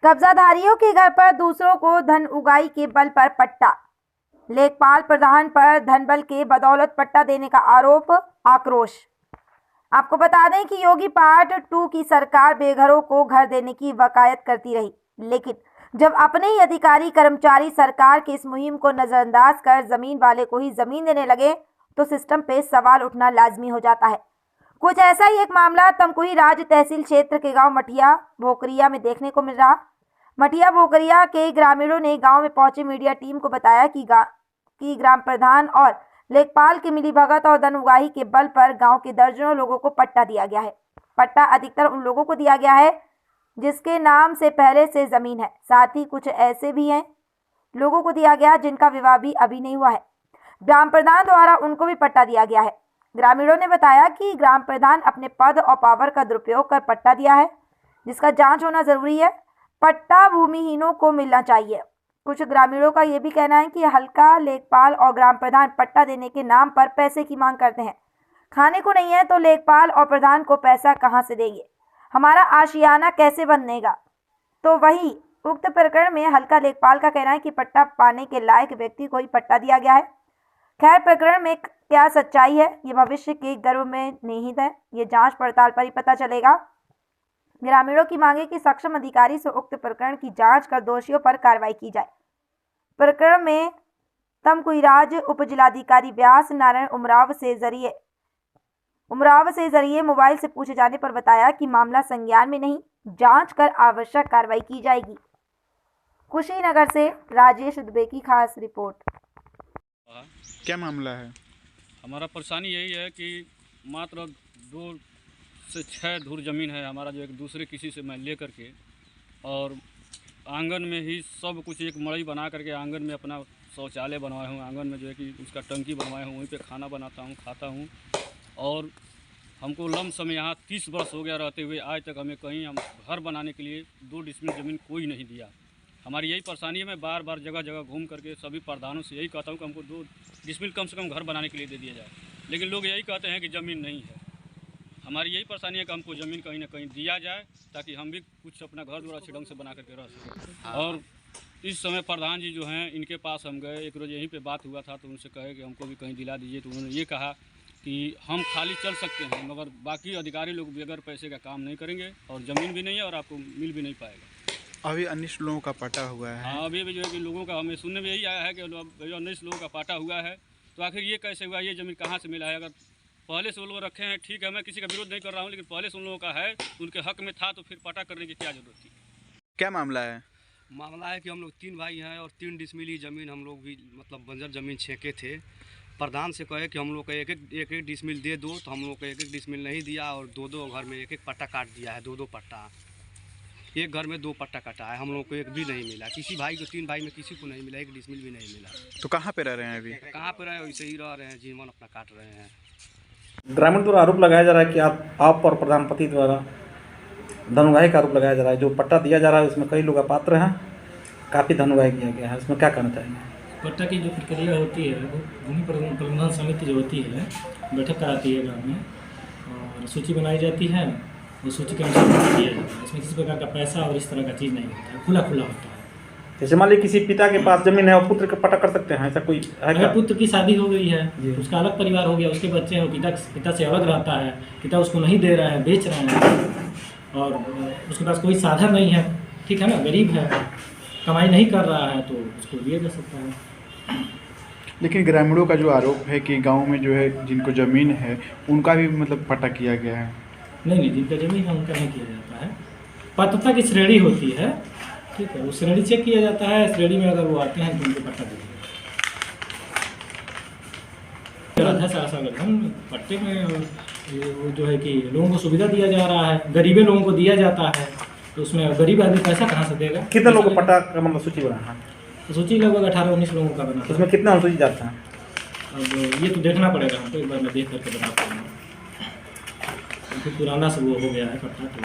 कब्जाधारियों के घर पर दूसरों को धन उगाही के बल पर पट्टा। लेखपाल प्रधान पर धनबल के बदौलत पट्टा देने का आरोप, आक्रोश। आपको बता दें कि योगी पार्ट 2 की सरकार बेघरों को घर देने की वकायत करती रही, लेकिन जब अपने ही अधिकारी कर्मचारी सरकार की इस मुहिम को नजरअंदाज कर जमीन वाले को ही जमीन देने लगे तो सिस्टम पे सवाल उठना लाजमी हो जाता है। कुछ ऐसा ही एक मामला तमकुही राज तहसील क्षेत्र के गांव मठिया भोकरिया में देखने को मिल रहा। मठिया भोकरिया के ग्रामीणों ने गांव में पहुंचे मीडिया टीम को बताया कि ग्राम प्रधान और लेखपाल की मिलीभगत और धन उगाही के बल पर गांव के दर्जनों लोगों को पट्टा दिया गया है। पट्टा अधिकतर उन लोगों को दिया गया है जिसके नाम से पहले से जमीन है। साथ ही कुछ ऐसे भी हैं लोगों को दिया गया जिनका विवाह भी अभी नहीं हुआ है। ग्राम प्रधान द्वारा उनको भी पट्टा दिया गया है। ग्रामीणों ने बताया कि ग्राम प्रधान अपने पद और पावर का दुरुपयोग कर पट्टा दिया है, जिसका जांच होना जरूरी है। पट्टा भूमिहीनों को मिलना चाहिए। कुछ ग्रामीणों का यह भी कहना है कि हल्का लेखपाल और ग्राम प्रधान पट्टा देने के नाम पर पैसे की मांग करते हैं। खाने को नहीं है तो लेखपाल और प्रधान को पैसा कहां से देंगे? हमारा आशियाना कैसे बनेगा? तो वही उक्त प्रकरण में हल्का लेखपाल का कहना है कि पट्टा पाने के लायक व्यक्ति को ही पट्टा दिया गया है। खैर, प्रकरण में क्या सच्चाई है ये भविष्य के गर्भ में निहित है, ये जांच पड़ताल पर ही पता चलेगा। ग्रामीणों की मांगे कि सक्षम अधिकारी से उक्त प्रकरण की जांच कर दोषियों पर कार्रवाई की जाए। प्रकरण में तमकुहीराज उप जिलाधिकारी व्यास नारायण उमराव से जरिए मोबाइल से पूछे जाने पर बताया कि मामला संज्ञान में नहीं, जांच कर आवश्यक कार्रवाई की जाएगी। कुशीनगर से राजेश दुबे की खास रिपोर्ट। क्या मामला है? हमारा परेशानी यही है कि मात्र 2 से 6 धुर ज़मीन है हमारा, जो एक दूसरे किसी से मैं ले करके और आंगन में ही सब कुछ एक मड़ई बना करके आंगन में अपना शौचालय बनवाया हूँ। आंगन में जो है कि उसका टंकी बनवाया हूँ, वहीं पे खाना बनाता हूँ, खाता हूँ। और हमको लमसम यहाँ 30 वर्ष हो गया रहते हुए आज तक हमें कहीं हम घर बनाने के लिए 2 डिसमिल ज़मीन कोई नहीं दिया। हमारी यही परेशानी है। मैं बार बार जगह जगह घूम करके सभी प्रधानों से यही कहता हूँ कि हमको 2 डिसमिल कम से कम घर बनाने के लिए दे दिया जाए, लेकिन लोग यही कहते हैं कि ज़मीन नहीं है। हमारी यही परेशानी है कि हमको ज़मीन कहीं ना कहीं दिया जाए ताकि हम भी कुछ अपना घर द्वारा अच्छे ढंग से बना करके रह सकें। और इस समय प्रधान जी जो हैं इनके पास हम गए, एक रोज़ यहीं पे बात हुआ था तो उनसे कहे कि हमको भी कहीं दिला दीजिए। तो उन्होंने ये कहा कि हम खाली चल सकते हैं मगर बाकी अधिकारी लोग बगैर पैसे का काम नहीं करेंगे और ज़मीन भी नहीं है और आपको मिल भी नहीं पाएगा। अभी 19 लोगों का पट्टा हुआ है। हाँ, अभी भी जो है कि लोगों का हमें सुनने में यही आया है कि 19 लोगों का पट्टा हुआ है। तो आखिर ये कैसे हुआ? ये ज़मीन कहाँ से मिला है? अगर पहले से वो लोग रखे हैं, ठीक है, मैं किसी का विरोध नहीं कर रहा हूँ, लेकिन पहले से उन लोगों का है, उनके हक में था, तो फिर पट्टा करने की क्या जरूरत थी? क्या मामला है? मामला है कि हम लोग 3 भाई हैं और 3 डिसमिल ही ज़मीन हम लोग भी मतलब बंजर ज़मीन छेके थे। प्रधान से कहे कि हम लोग का एक डिसमिल दे दो, तो हम लोग को एक डिसमिल नहीं दिया और 2 घर में एक पट्टा काट दिया है। 2 पट्टा, एक घर में 2 पट्टा काटा है। हम लोग को एक भी नहीं मिला। किसी भाई को 3 भाई में किसी को नहीं मिला, एक डिसमिल भी नहीं मिला। तो कहाँ पे रह रहे हैं अभी? कहाँ पे रहे? वैसे ही रह रहे हैं, जीवन अपना काट रहे हैं। ग्रामीण द्वारा आरोप लगाया जा रहा है कि आप और प्रधानपति द्वारा धन उगाही का आरोप लगाया जा रहा है। जो पट्टा दिया जा रहा है उसमें कई लोग अपात्र हैं, काफ़ी धन उगाही किया गया है। उसमें क्या कहना चाहिए? पट्टा की जो प्रक्रिया होती है वो भूमि प्रबंधन समिति जो होती है बैठक कराती है गाँव में और सूची बनाई जाती है। उस सूची के अनुसार दिया जाता है। इसमें किसी प्रकार का पैसा और इस तरह का चीज़ नहीं होता है, खुला खुला होता है। जैसे मान लीजिए किसी पिता के पास जमीन है और पुत्र का पट्टा कर सकते हैं, ऐसा कोई है क्या? पुत्र की शादी हो गई है, उसका अलग परिवार हो गया, उसके बच्चे हैं, पिता से अलग रहता है, पिता उसको नहीं दे रहे हैं, बेच रहे हैं और उसके पास कोई साधन नहीं है, ठीक है ना, गरीब है, कमाई नहीं कर रहा है, तो उसको दिया जा सकता है। लेकिन ग्रामीणों का जो आरोप है कि गांव में जो है जिनको ज़मीन है उनका भी मतलब पट्टा किया गया है। नहीं, जिनका ज़मीन है उनका नहीं किया जाता है। पात्रता की श्रेणी होती है, ठीक है, वो श्रेणी चेक किया जाता है। श्रेणी में अगर वो आते हैं तो उनको पट्टा दे दिया। पट्टे में वो जो है कि लोगों को सुविधा दिया जा रहा है, गरीबे लोगों को दिया जाता है, तो उसमें गरीब आदमी पैसा कहाँ से देगा? कितने लोगों को पट्टा का मतलब सूची बना है? तो सूची लगभग 18-19 लोगों का बना है। उसमें कितना अनुसूचित जाता है? अब ये तो देखना पड़ेगा हमको, एक बार मैं देख करके बताता हूँ। पुराना से वो हो गया है पट्टा तो